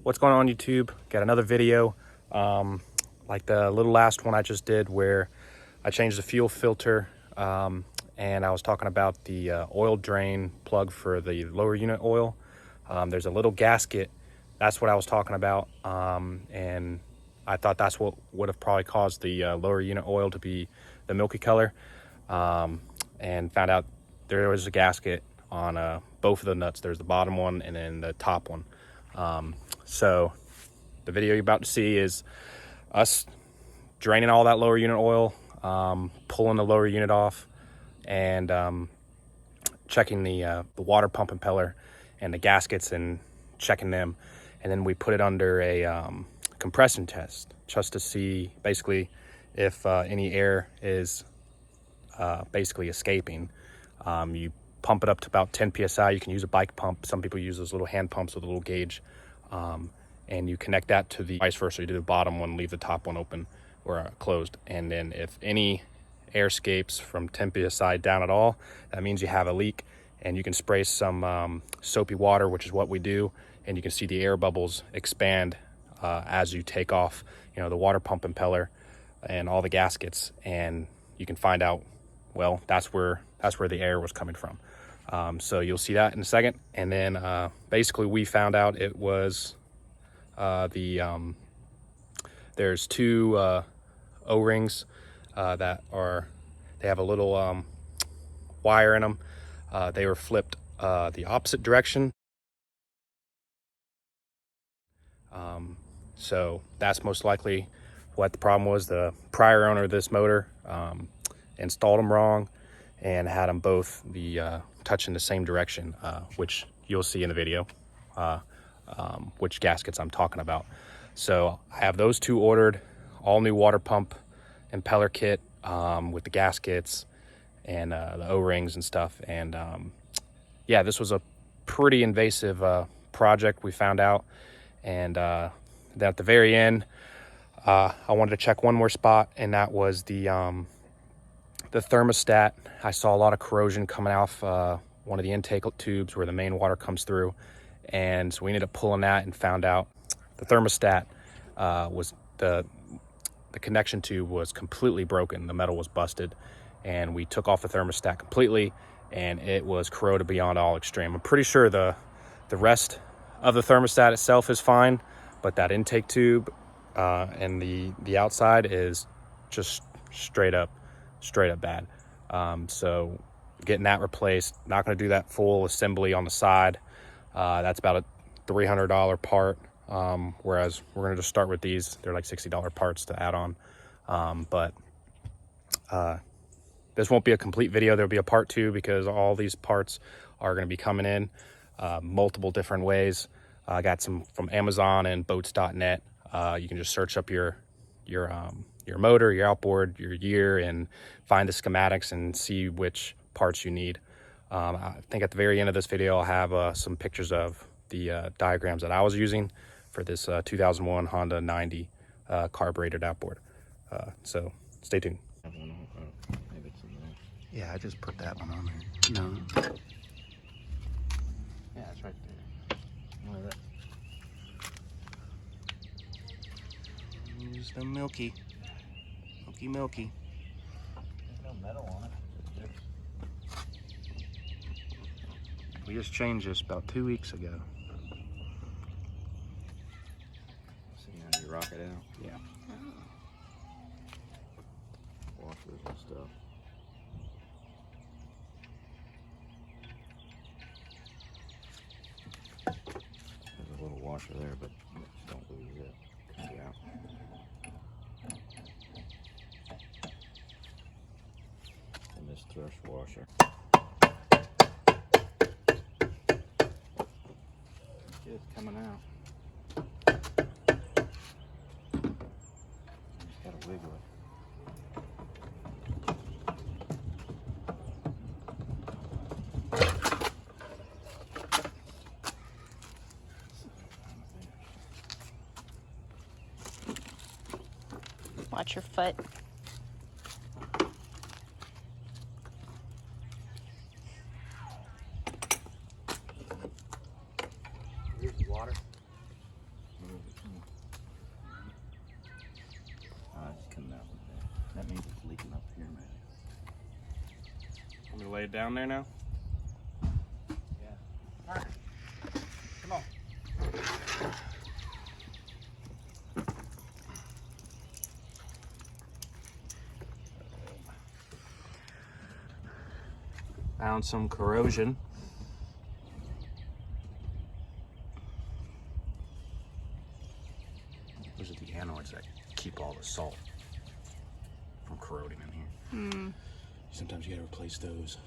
What's going on, YouTube? Got another video like the little last one I just did where I changed the fuel filter, and I was talking about the oil drain plug for the lower unit oil. There's a little gasket. That's what I was talking about, and I thought that's what would have probably caused the lower unit oil to be the milky color, and found out there was a gasket on both of the nuts. There's the bottom one and then the top one. So the video you're about to see is us draining all that lower unit oil, pulling the lower unit off, and checking the water pump impeller and the gaskets and checking them. And then we put it under a compression test just to see basically if any air is basically escaping. You pump it up to about 10 psi. You can use a bike pump. Some people use those little hand pumps with a little gauge, and you connect that to the vice versa. You do the bottom one, leave the top one open or closed, and then if any air escapes from 10 psi down at all, that means you have a leak, and you can spray some soapy water, which is what we do, and you can see the air bubbles expand as you take off, the water pump impeller and all the gaskets, and you can find out, well, that's where the air was coming from. So you'll see that in a second. And then basically we found out it was there's two O-rings that they have a little wire in them. They were flipped the opposite direction. So that's most likely what the problem was. The prior owner of this motor installed them wrong and had them both touching the same direction, which you'll see in the video, which gaskets I'm talking about. So I have those two ordered, all new water pump impeller kit with the gaskets and the O-rings and stuff. And yeah, this was a pretty invasive project, we found out. And then at the very end, I wanted to check one more spot, and that was the thermostat. I saw a lot of corrosion coming off one of the intake tubes where the main water comes through, and so we ended up pulling that and found out the thermostat was the connection tube was completely broken. The metal was busted, and we took off the thermostat completely, and it was corroded beyond all extreme. I'm pretty sure the rest of the thermostat itself is fine, but that intake tube and the outside is just straight up bad. So getting that replaced, not going to do that full assembly on the side. That's about a $300 part, whereas we're going to just start with these. They're like $60 parts to add on. But this won't be a complete video. There'll be a part 2 because all these parts are going to be coming in multiple different ways. I got some from Amazon and boats.net. You can just search up your motor, your outboard, your year, and find the schematics and see which parts you need. I think at the very end of this video, I'll have some pictures of the diagrams that I was using for this 2001 Honda 90 carbureted outboard. So stay tuned. Yeah, I just put that one on there. No. Yeah, it's right there. Look at that. Just a milky. There's no metal on it. We just changed this about 2 weeks ago. See how you rock it out? Yeah. Washers and stuff. There's a little washer there, but don't lose it. Yeah. And this thrush washer. Good, coming out. Just gotta wiggle it. Watch your foot. Here's the water. lay it down there now? Yeah. All right. Come on. Found some corrosion. Those are the anodes that keep all the salt from corroding in here. Sometimes you gotta replace those.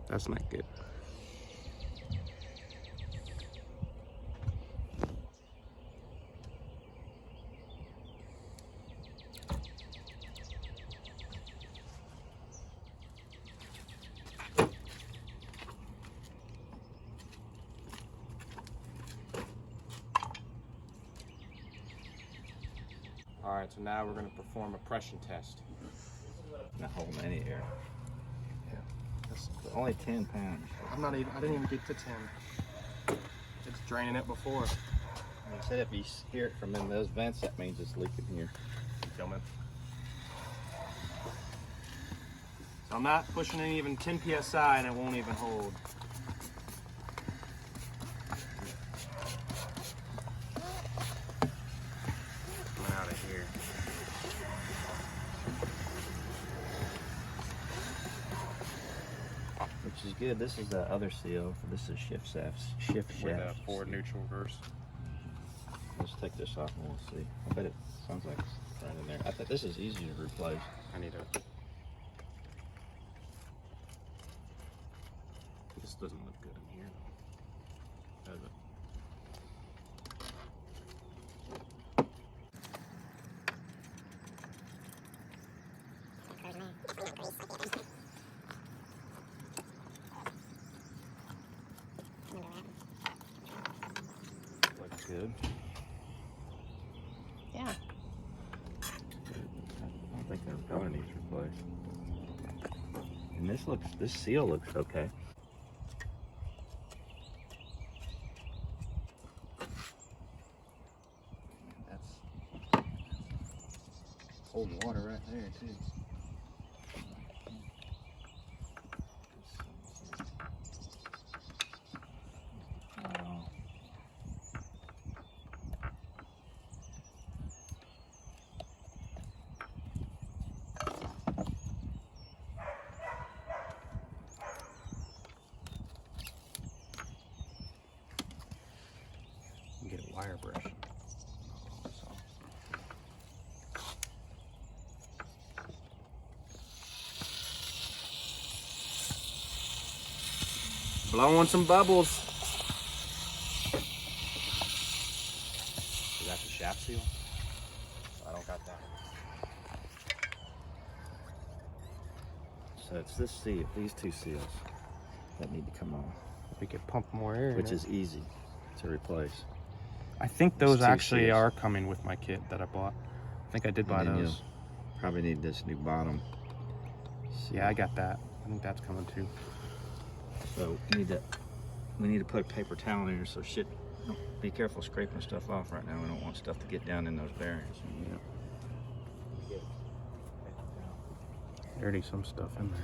That's not good. All right, so now we're going to perform a pressure test. Not holding any air. Yeah, that's, Only 10 pounds. I didn't even get to 10. It's draining it before. He said if you hear it from in those vents, that means it's leaking here. You filming? So I'm not pushing it even 10 psi and it won't even hold. Coming out of here. Which is good. This is the other seal. This is shift shafts. With a forward neutral reverse. Let's take this off and we'll see. I bet it sounds like it's right in there. I think this is easy to replace. I need a. This doesn't look good in here, does it? Looks good. Yeah. I don't think the impeller needs replaced. And this seal looks okay. That's holding water right there too. Get a wire brush. Blowing some bubbles. Is that the shaft seal? I don't got that. So it's this seal, these two seals that need to come off, We could pump more air. which is easy to replace. I think those two actually seals. are coming with my kit that I bought. I think I did buy And then those. you'll probably need this new bottom. Yeah, I got that. I think that's coming too. So we need to put a paper towel in here so shit. Be careful scraping stuff off right now. We don't want stuff to get down in those bearings. Yeah. Dirty some stuff in there.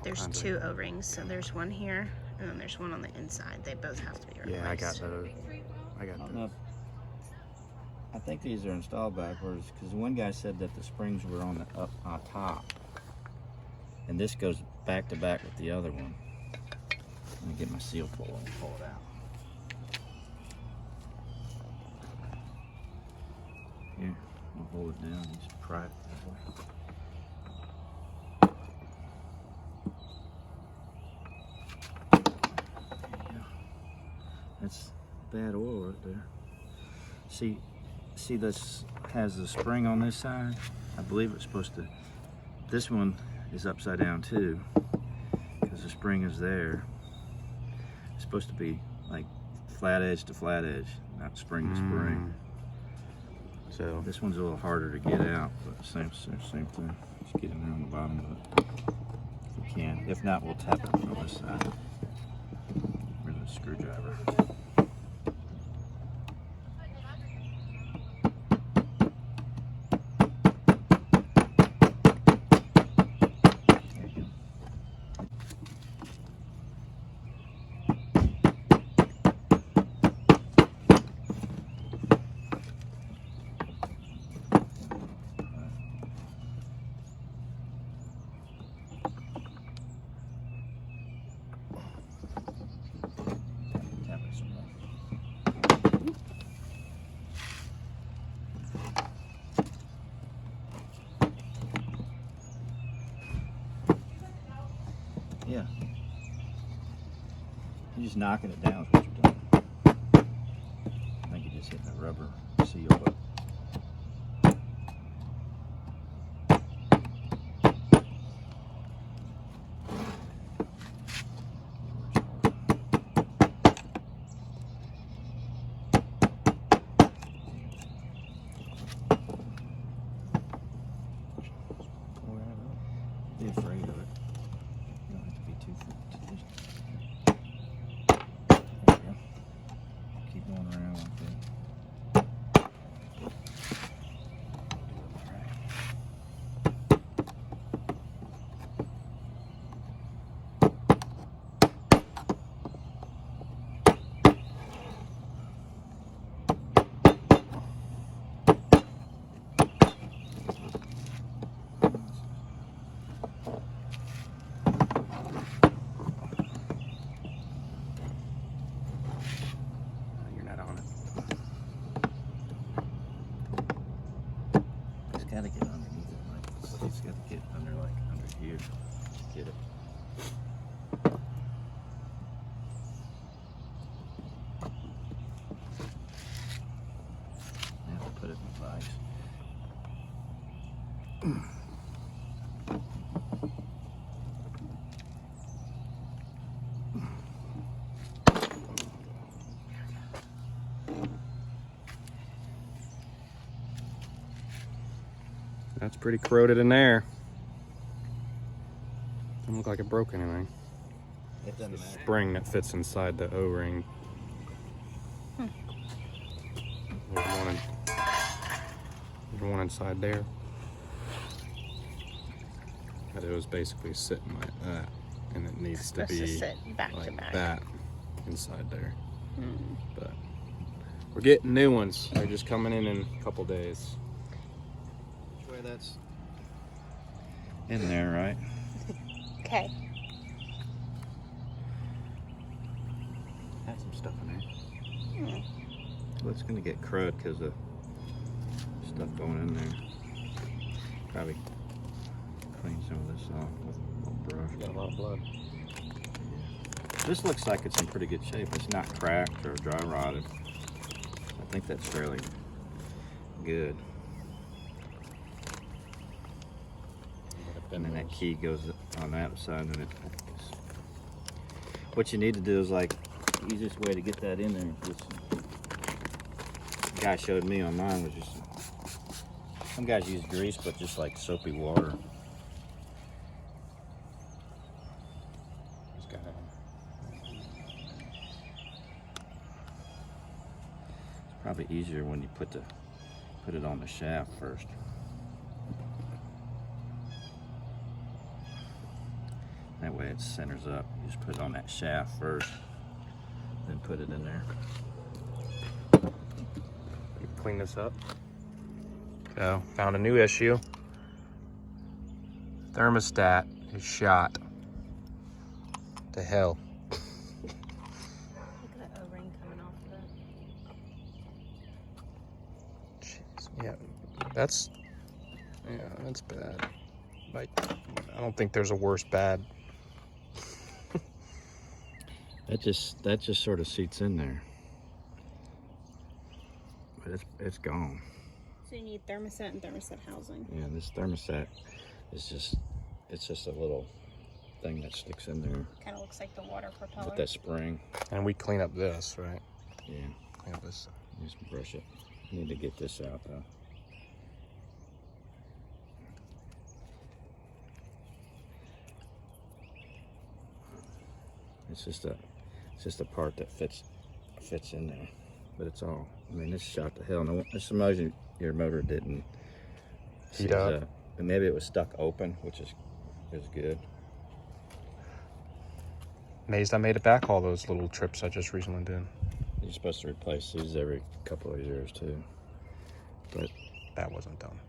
There's two O-rings, so there's one here, and then there's one on the inside. They both have to be replaced. Yeah, I got those. I got those. I think these are installed backwards because one guy said that the springs were on the up on top, and this goes back to back with the other one. Let me get my seal pull and pull it out. Here, I'll hold it down. Just pry it that way. That's bad oil right there. See this has the spring on this side. I believe it's supposed to, this one is upside down too, because the spring is there. It's supposed to be like flat edge to flat edge, not spring to spring. So this one's a little harder to get out, but same thing. Just get in there on the bottom of it if we can. If not, we'll tap it from this side. Rid of the screwdriver. Tap it some more. Yeah. You're just knocking it down is what you're doing. I think you're just hitting the rubber seal, but be afraid of it. You don't have to be too just there you go. Keep going around like that. you're not on it. It's got to get underneath it. Like, it's got to get under here. Get it. I have to put it in the vise. That's pretty corroded in there. Doesn't look like it broke anything. It doesn't The matter. spring that fits inside the O-ring. There's one inside there. But it was basically sitting like that, and it needs to Supposed to be sit back to like back. that inside there. Hmm. But we're getting new ones. They're just coming in a couple days. Which way that's in there, right? Okay. Had some stuff in there. Hmm. Well, it's gonna get crud because of stuff going in there. Probably clean some of this off with a little brush. Got a lot of blood. This looks like it's in pretty good shape. It's not cracked or dry rotted. I think that's fairly good. And then that key goes on that side, and it. What you need to do is like easiest way to get that in there. Just, the guy showed me on mine was just. Some guys use grease, but just like soapy water. Just gotta It's probably easier when you put it on the shaft first. That way it centers up. You just put it on that shaft first, then put it in there. clean this up. So, found a new issue. Thermostat is shot to hell. Look at that O-ring coming off of it. Jeez. Yeah, that's bad. Like, I don't think there's a worse bad. That just sort of seats in there, but it's gone. So you need thermostat and thermostat housing. Yeah, this thermostat is just a little thing that sticks in there Kind of looks like the water propeller. with that spring. And we clean up this, right? Yeah, Clean up this. just brush it. Need to get this out though. It's just a part that fits in there. But it's all, I mean, it's shot to hell. Now, just imagine your motor didn't Heat up. And maybe it was stuck open, which is good. Amazed I made it back all those little trips I just recently did. You're supposed to replace these every couple of years too. But that wasn't done.